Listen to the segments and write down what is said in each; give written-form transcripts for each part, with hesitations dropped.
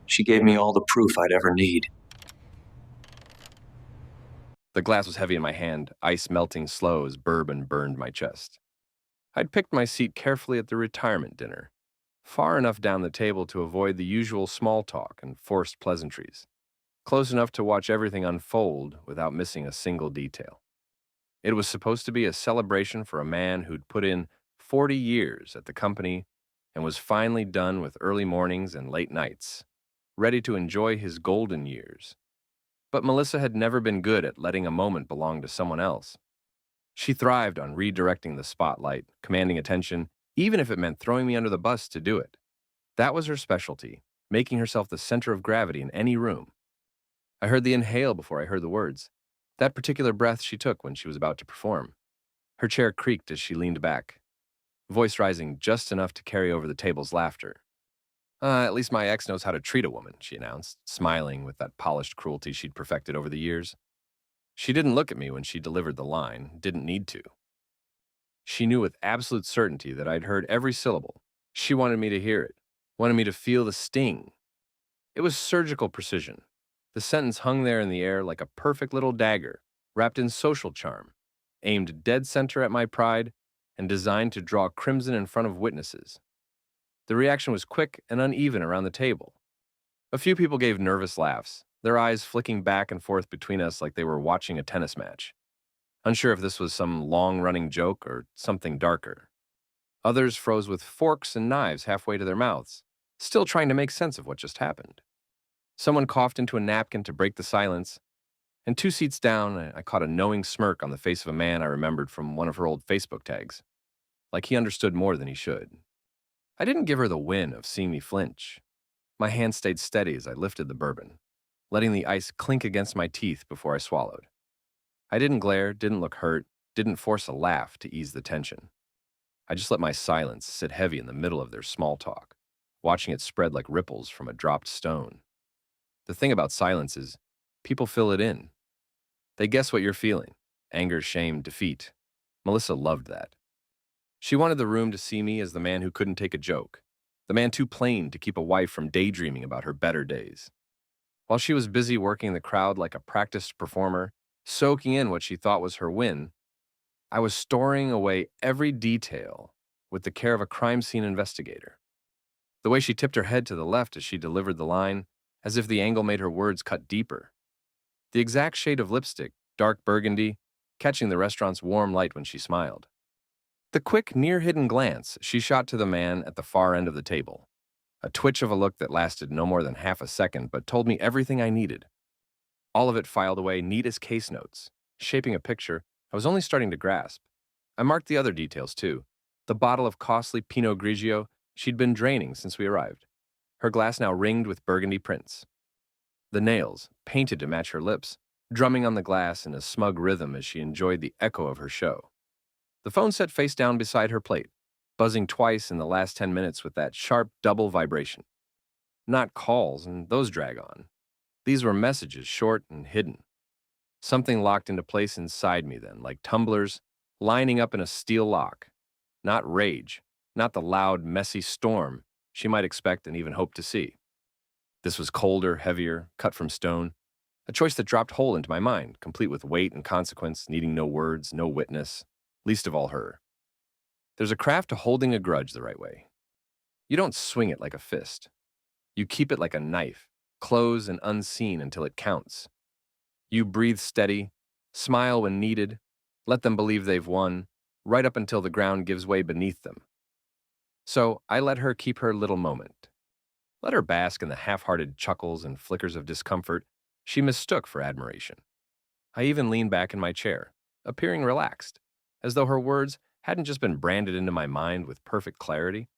She gave me all the proof I'd ever need. The glass was heavy in my hand, ice melting slow as bourbon burned my chest. I'd picked my seat carefully at the retirement dinner, far enough down the table to avoid the usual small talk and forced pleasantries, close enough to watch everything unfold without missing a single detail. It was supposed to be a celebration for a man who'd put in 40 years at the company and was finally done with early mornings and late nights, ready to enjoy his golden years. But Melissa had never been good at letting a moment belong to someone else. She thrived on redirecting the spotlight, commanding attention, even if it meant throwing me under the bus to do it. That was her specialty, making herself the center of gravity in any room. I heard the inhale before I heard the words. That particular breath she took when she was about to perform. Her chair creaked as she leaned back, voice rising just enough to carry over the table's laughter. At least my ex knows how to treat a woman, she announced, smiling with that polished cruelty she'd perfected over the years. She didn't look at me when she delivered the line, didn't need to. She knew with absolute certainty that I'd heard every syllable. She wanted me to hear it, wanted me to feel the sting. It was surgical precision. The sentence hung there in the air like a perfect little dagger, wrapped in social charm, aimed dead center at my pride, and designed to draw crimson in front of witnesses. The reaction was quick and uneven around the table. A few people gave nervous laughs, their eyes flicking back and forth between us like they were watching a tennis match, unsure if this was some long-running joke or something darker. Others froze with forks and knives halfway to their mouths, still trying to make sense of what just happened. Someone coughed into a napkin to break the silence, and 2 seats down, I caught a knowing smirk on the face of a man I remembered from one of her old Facebook tags, like he understood more than he should. I didn't give her the win of seeing me flinch. My hand stayed steady as I lifted the bourbon, letting the ice clink against my teeth before I swallowed. I didn't glare, didn't look hurt, didn't force a laugh to ease the tension. I just let my silence sit heavy in the middle of their small talk, watching it spread like ripples from a dropped stone. The thing about silence is, people fill it in. They guess what you're feeling: anger, shame, defeat. Melissa loved that. She wanted the room to see me as the man who couldn't take a joke, the man too plain to keep a wife from daydreaming about her better days. While she was busy working the crowd like a practiced performer, soaking in what she thought was her win, I was storing away every detail with the care of a crime scene investigator. The way she tipped her head to the left as she delivered the line, as if the angle made her words cut deeper. The exact shade of lipstick, dark burgundy, catching the restaurant's warm light when she smiled. The quick, near-hidden glance she shot to the man at the far end of the table. A twitch of a look that lasted no more than half a second but told me everything I needed. All of it filed away neat as case notes, shaping a picture I was only starting to grasp. I marked the other details too. The bottle of costly Pinot Grigio she'd been draining since we arrived, her glass now ringed with burgundy prints. The nails, painted to match her lips, drumming on the glass in a smug rhythm as she enjoyed the echo of her show. The phone sat face down beside her plate, buzzing twice in the last 10 minutes with that sharp double vibration. Not calls, and those drag on. These were messages, short and hidden. Something locked into place inside me then, like tumblers lining up in a steel lock. Not rage, not the loud, messy storm she might expect and even hope to see. This was colder, heavier, cut from stone, a choice that dropped whole into my mind, complete with weight and consequence, needing no words, no witness, least of all her. There's a craft to holding a grudge the right way. You don't swing it like a fist. You keep it like a knife, close and unseen until it counts. You breathe steady, smile when needed, let them believe they've won, right up until the ground gives way beneath them. So I let her keep her little moment. Let her bask in the half-hearted chuckles and flickers of discomfort she mistook for admiration. I even leaned back in my chair, appearing relaxed, as though her words hadn't just been branded into my mind with perfect clarity.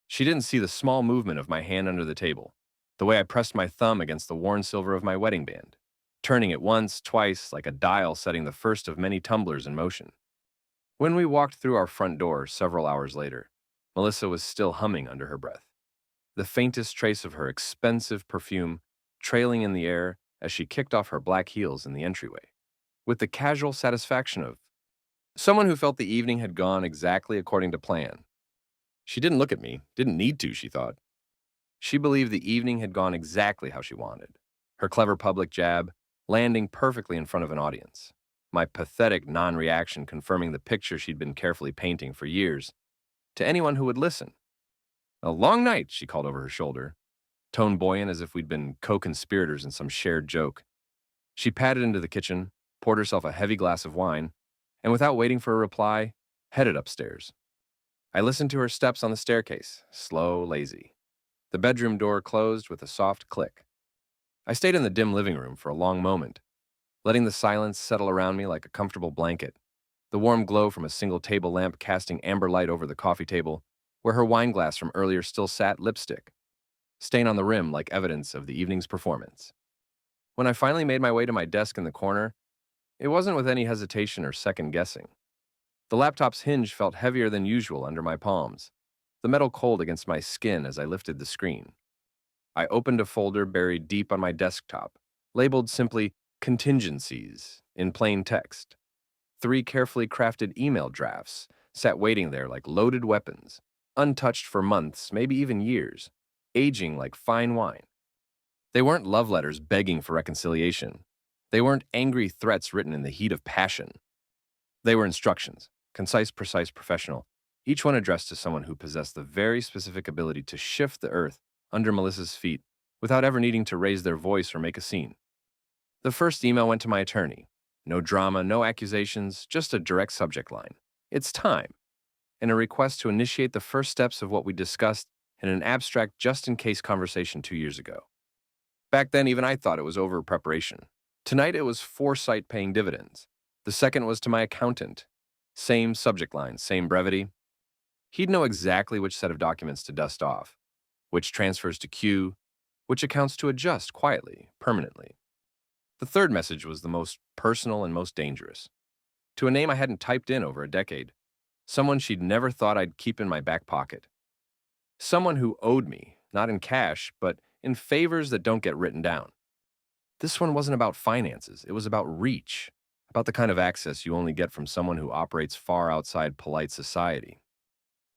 She didn't see the small movement of my hand under the table, the way I pressed my thumb against the worn silver of my wedding band, turning it once, twice, like a dial setting the first of many tumblers in motion. When we walked through our front door several hours later, Melissa was still humming under her breath, the faintest trace of her expensive perfume trailing in the air as she kicked off her black heels in the entryway, with the casual satisfaction of someone who felt the evening had gone exactly according to plan. She didn't look at me, didn't need to, she thought. She believed the evening had gone exactly how she wanted. Her clever public jab landing perfectly in front of an audience. My pathetic non-reaction confirming the picture she'd been carefully painting for years to anyone who would listen. A long night, she called over her shoulder, tone buoyant as if we'd been co-conspirators in some shared joke. She padded into the kitchen, poured herself a heavy glass of wine, and without waiting for a reply, headed upstairs. I listened to her steps on the staircase, slow, lazy. The bedroom door closed with a soft click. I stayed in the dim living room for a long moment, letting the silence settle around me like a comfortable blanket, the warm glow from a single table lamp casting amber light over the coffee table, where her wine glass from earlier still sat lipstick, stain on the rim like evidence of the evening's performance. When I finally made my way to my desk in the corner, it wasn't with any hesitation or second guessing. The laptop's hinge felt heavier than usual under my palms, the metal cold against my skin as I lifted the screen. I opened a folder buried deep on my desktop, labeled simply Contingencies in plain text. 3 carefully crafted email drafts sat waiting there like loaded weapons, untouched for months, maybe even years, aging like fine wine. They weren't love letters begging for reconciliation. They weren't angry threats written in the heat of passion. They were instructions, concise, precise, professional, each one addressed to someone who possessed the very specific ability to shift the earth under Melissa's feet without ever needing to raise their voice or make a scene. The first email went to my attorney. No drama, no accusations, just a direct subject line. It's time. And a request to initiate the first steps of what we discussed in an abstract just-in-case conversation 2 years ago. Back then, even I thought it was over preparation. Tonight, it was foresight paying dividends. The second was to my accountant. Same subject line, same brevity. He'd know exactly which set of documents to dust off, which transfers to queue, which accounts to adjust quietly, permanently. The third message was the most personal and most dangerous. To a name I hadn't typed in over a decade. Someone she'd never thought I'd keep in my back pocket. Someone who owed me, not in cash, but in favors that don't get written down. This one wasn't about finances. It was about reach, about the kind of access you only get from someone who operates far outside polite society.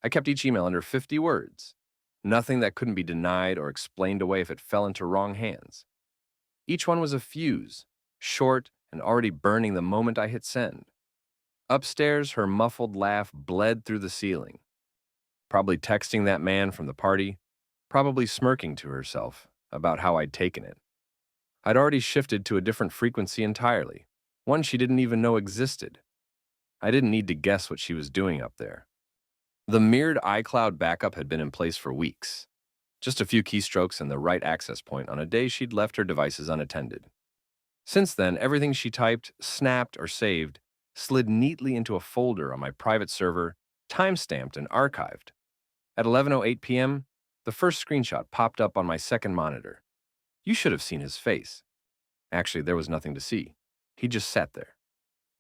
I kept each email under 50 words. Nothing that couldn't be denied or explained away if it fell into wrong hands. Each one was a fuse, short and already burning the moment I hit send. Upstairs, her muffled laugh bled through the ceiling. Probably texting that man from the party, probably smirking to herself about how I'd taken it. I'd already shifted to a different frequency entirely, one she didn't even know existed. I didn't need to guess what she was doing up there. The mirrored iCloud backup had been in place for weeks. Just a few keystrokes and the right access point on a day she'd left her devices unattended. Since then, everything she typed, snapped, or saved slid neatly into a folder on my private server, time-stamped and archived. At 11:08 p.m., the first screenshot popped up on my second monitor. You should have seen his face. Actually, there was nothing to see. He just sat there.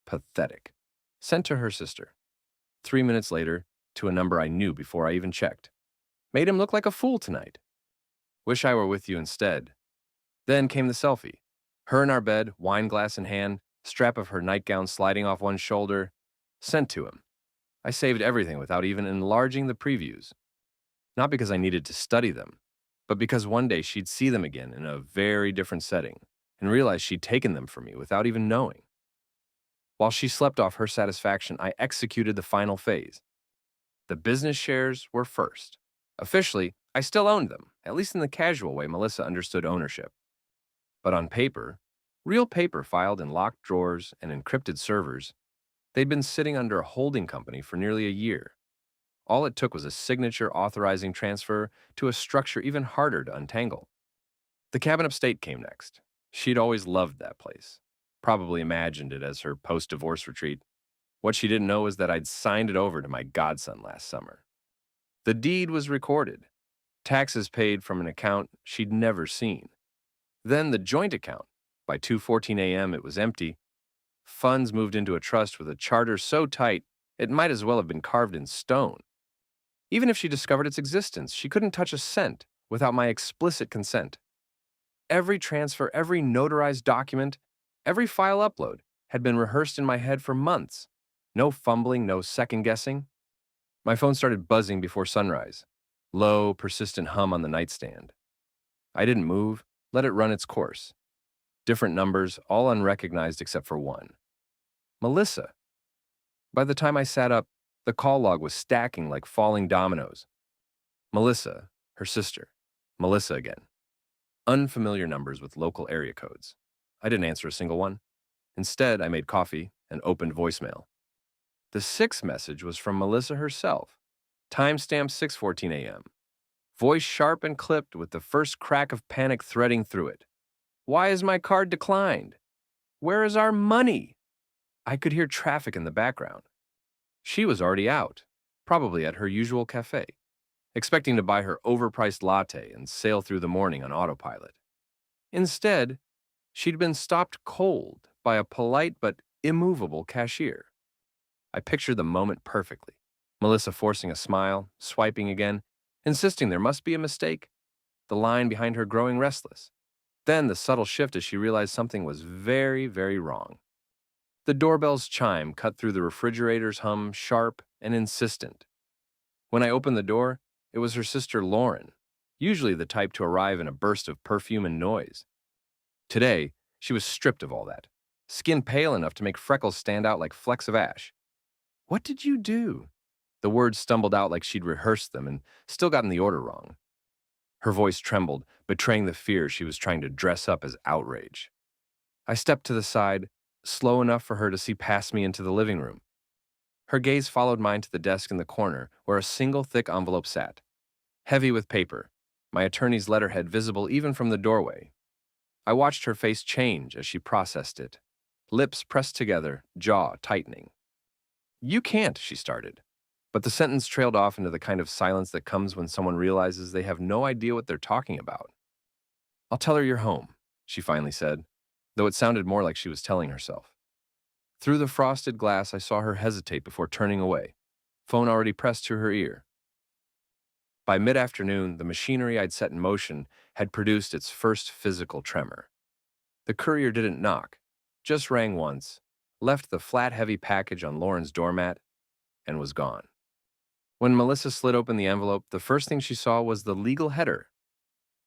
Pathetic. Sent to her sister. 3 minutes later, to a number I knew before I even checked. Made him look like a fool tonight. Wish I were with you instead. Then came the selfie. Her in our bed, wine glass in hand, strap of her nightgown sliding off one shoulder. Sent to him. I saved everything without even enlarging the previews. Not because I needed to study them, but because one day she'd see them again in a very different setting and realize she'd taken them from me without even knowing. While she slept off her satisfaction, I executed the final phase. The business shares were first. Officially, I still owned them, at least in the casual way Melissa understood ownership. But on paper, real paper filed in locked drawers and encrypted servers, they'd been sitting under a holding company for nearly a year. All it took was a signature authorizing transfer to a structure even harder to untangle. The cabin of state came next. She'd always loved that place, probably imagined it as her post-divorce retreat. What she didn't know was that I'd signed it over to my godson last summer. The deed was recorded. Taxes paid from an account she'd never seen. Then the joint account. By 2:14 a.m. it was empty. Funds moved into a trust with a charter so tight it might as well have been carved in stone. Even if she discovered its existence, she couldn't touch a cent without my explicit consent. Every transfer, every notarized document, every file upload had been rehearsed in my head for months. No fumbling, no second-guessing. My phone started buzzing before sunrise. Low, persistent hum on the nightstand. I didn't move, let it run its course. Different numbers, all unrecognized except for one. Melissa. By the time I sat up, the call log was stacking like falling dominoes. Melissa, her sister. Melissa again. Unfamiliar numbers with local area codes. I didn't answer a single one. Instead, I made coffee and opened voicemail. The sixth message was from Melissa herself. Timestamp 6:14 a.m. Voice sharp and clipped with the first crack of panic threading through it. Why is my card declined? Where is our money? I could hear traffic in the background. She was already out, probably at her usual cafe, expecting to buy her overpriced latte and sail through the morning on autopilot. Instead, she'd been stopped cold by a polite but immovable cashier. I pictured the moment perfectly. Melissa forcing a smile, swiping again, insisting there must be a mistake, the line behind her growing restless. Then the subtle shift as she realized something was very, very wrong. The doorbell's chime cut through the refrigerator's hum, sharp and insistent. When I opened the door, it was her sister Lauren, usually the type to arrive in a burst of perfume and noise. Today, she was stripped of all that, skin pale enough to make freckles stand out like flecks of ash. What did you do? The words stumbled out like she'd rehearsed them and still gotten the order wrong. Her voice trembled, betraying the fear she was trying to dress up as outrage. I stepped to the side, slow enough for her to see past me into the living room. Her gaze followed mine to the desk in the corner where a single thick envelope sat, heavy with paper, my attorney's letterhead visible even from the doorway. I watched her face change as she processed it, lips pressed together, jaw tightening. You can't, she started. But the sentence trailed off into the kind of silence that comes when someone realizes they have no idea what they're talking about. I'll tell her you're home, she finally said, though it sounded more like she was telling herself. Through the frosted glass, I saw her hesitate before turning away, phone already pressed to her ear. By mid-afternoon, the machinery I'd set in motion had produced its first physical tremor. The courier didn't knock, just rang once, left the flat, heavy package on Lauren's doormat, and was gone. When Melissa slid open the envelope, the first thing she saw was the legal header.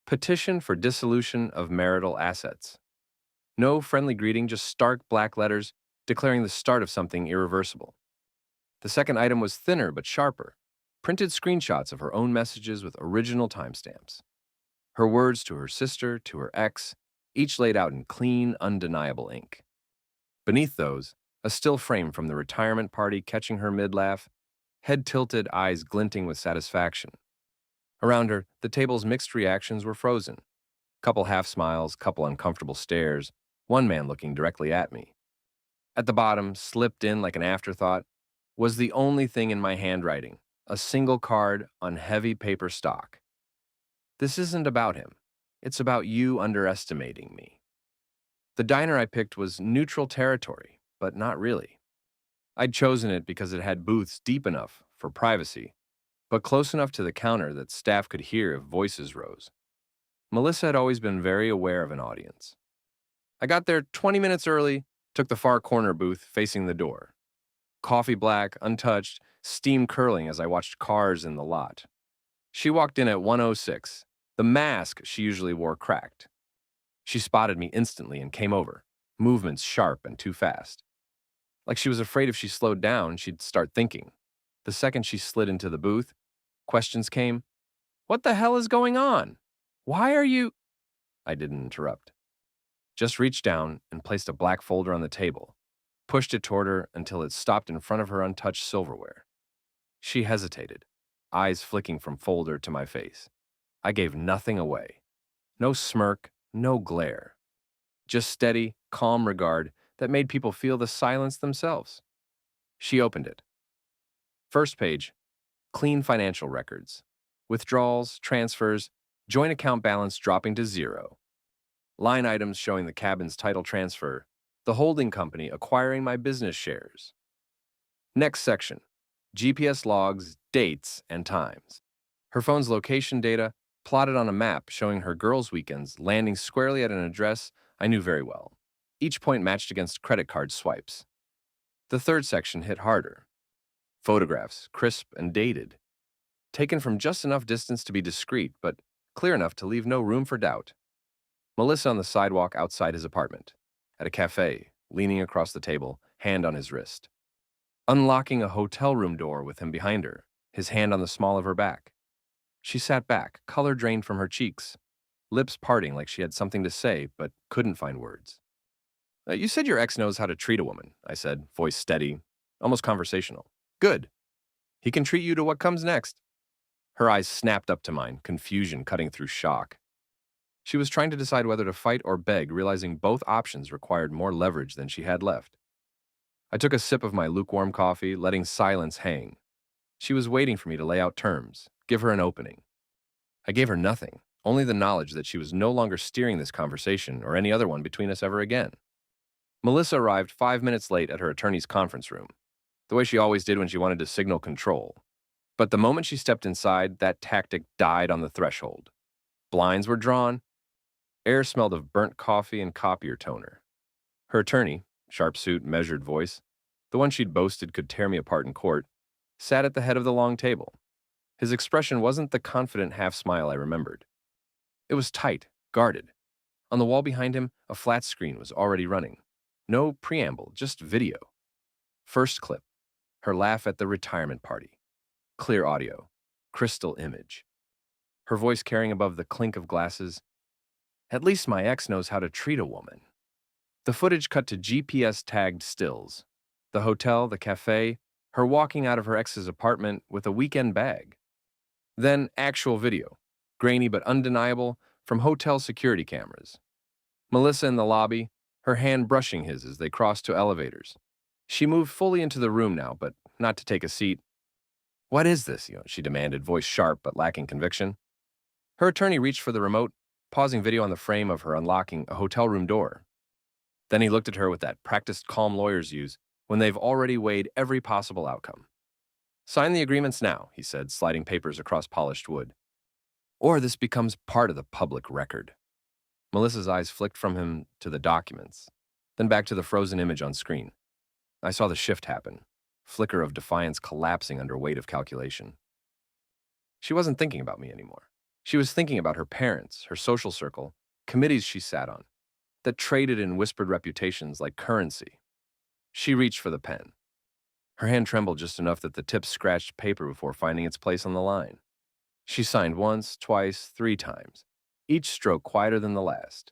Petition for dissolution of marital assets. No friendly greeting, just stark black letters declaring the start of something irreversible. The second item was thinner but sharper, printed screenshots of her own messages with original timestamps. Her words to her sister, to her ex, each laid out in clean, undeniable ink. Beneath those, a still frame from the retirement party catching her mid-laugh, head tilted, eyes glinting with satisfaction. Around her, the table's mixed reactions were frozen. Couple half smiles, couple uncomfortable stares, one man looking directly at me. At the bottom, slipped in like an afterthought, was the only thing in my handwriting, a single card on heavy paper stock. This isn't about him. It's about you underestimating me. The diner I picked was neutral territory, but not really. I'd chosen it because it had booths deep enough for privacy, but close enough to the counter that staff could hear if voices rose. Melissa had always been very aware of an audience. I got there 20 minutes early, took the far corner booth facing the door. Coffee black, untouched, steam curling as I watched cars in the lot. She walked in at 1:06. The mask she usually wore cracked. She spotted me instantly and came over, movements sharp and too fast. Like she was afraid if she slowed down, she'd start thinking. The second she slid into the booth, questions came. What the hell is going on? Why are you... I didn't interrupt. Just reached down and placed a black folder on the table, pushed it toward her until it stopped in front of her untouched silverware. She hesitated, eyes flicking from folder to my face. I gave nothing away. No smirk, no glare. Just steady, calm regard that made people feel the silence themselves. She opened it. First page, clean financial records. Withdrawals, transfers, joint account balance dropping to 0. Line items showing the cabin's title transfer, the holding company acquiring my business shares. Next section, GPS logs, dates, and times. Her phone's location data plotted on a map showing her girls' weekends landing squarely at an address I knew very well. Each point matched against credit card swipes. The third section hit harder. Photographs, crisp and dated, taken from just enough distance to be discreet, but clear enough to leave no room for doubt. Melissa on the sidewalk outside his apartment, at a cafe, leaning across the table, hand on his wrist. Unlocking a hotel room door with him behind her, his hand on the small of her back. She sat back, color drained from her cheeks, lips parting like she had something to say but couldn't find words. You said your ex knows how to treat a woman, I said, voice steady, almost conversational. Good. He can treat you to what comes next. Her eyes snapped up to mine, confusion cutting through shock. She was trying to decide whether to fight or beg, realizing both options required more leverage than she had left. I took a sip of my lukewarm coffee, letting silence hang. She was waiting for me to lay out terms, give her an opening. I gave her nothing, only the knowledge that she was no longer steering this conversation or any other one between us ever again. Melissa arrived 5 minutes late at her attorney's conference room, the way she always did when she wanted to signal control. But the moment she stepped inside, that tactic died on the threshold. Blinds were drawn. Air smelled of burnt coffee and copier toner. Her attorney, sharp suit, measured voice, the one she'd boasted could tear me apart in court, sat at the head of the long table. His expression wasn't the confident half-smile I remembered. It was tight, guarded. On the wall behind him, a flat screen was already running. No preamble, just video. First clip, her laugh at the retirement party. Clear audio, crystal image. Her voice carrying above the clink of glasses. At least my ex knows how to treat a woman. The footage cut to GPS-tagged stills. The hotel, the cafe, her walking out of her ex's apartment with a weekend bag. Then actual video, grainy but undeniable, from hotel security cameras. Melissa in the lobby, her hand brushing his as they crossed to elevators. She moved fully into the room now, but not to take a seat. What is this, she demanded, voice sharp but lacking conviction. Her attorney reached for the remote, pausing video on the frame of her unlocking a hotel room door. Then he looked at her with that practiced calm lawyers use when they've already weighed every possible outcome. Sign the agreements now, he said, sliding papers across polished wood. Or this becomes part of the public record. Melissa's eyes flicked from him to the documents, then back to the frozen image on screen. I saw the shift happen, flicker of defiance collapsing under weight of calculation. She wasn't thinking about me anymore. She was thinking about her parents, her social circle, committees she sat on, that traded in whispered reputations like currency. She reached for the pen. Her hand trembled just enough that the tip scratched paper before finding its place on the line. She signed once, twice, 3 times, each stroke quieter than the last.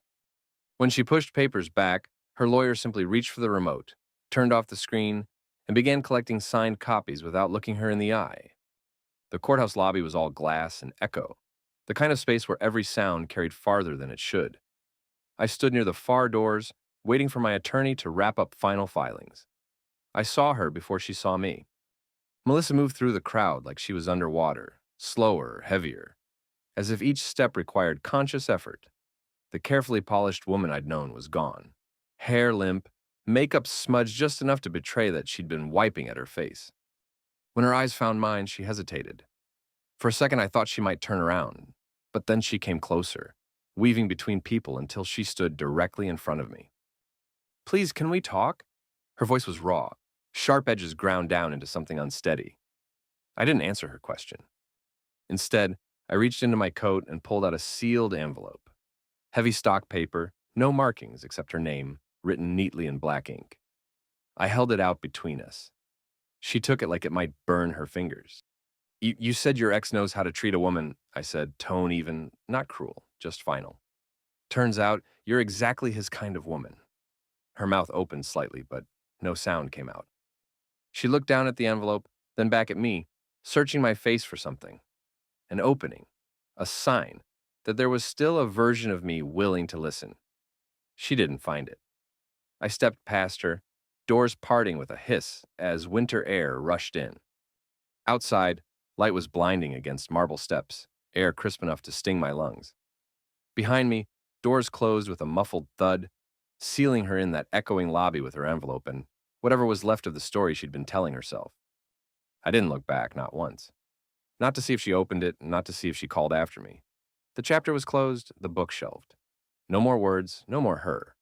When she pushed papers back, her lawyer simply reached for the remote, turned off the screen, and began collecting signed copies without looking her in the eye. The courthouse lobby was all glass and echo, the kind of space where every sound carried farther than it should. I stood near the far doors, waiting for my attorney to wrap up final filings. I saw her before she saw me. Melissa moved through the crowd like she was underwater, slower, heavier, as if each step required conscious effort. The carefully polished woman I'd known was gone. Hair limp, makeup smudged just enough to betray that she'd been wiping at her face. When her eyes found mine, she hesitated. For a second, I thought she might turn around, but then she came closer, weaving between people until she stood directly in front of me. Please, can we talk? Her voice was raw, sharp edges ground down into something unsteady. I didn't answer her question. Instead, I reached into my coat and pulled out a sealed envelope. Heavy stock paper, no markings except her name, written neatly in black ink. I held it out between us. She took it like it might burn her fingers. You said your ex knows how to treat a woman, I said, tone even, not cruel, just final. Turns out, you're exactly his kind of woman. Her mouth opened slightly, but no sound came out. She looked down at the envelope, then back at me, searching my face for something. An opening, a sign that there was still a version of me willing to listen. She didn't find it. I stepped past her, doors parting with a hiss as winter air rushed in. Outside, light was blinding against marble steps, air crisp enough to sting my lungs. Behind me, doors closed with a muffled thud, sealing her in that echoing lobby with her envelope and whatever was left of the story she'd been telling herself. I didn't look back, not once. Not to see if she opened it, not to see if she called after me. The chapter was closed, the book shelved. No more words, no more her.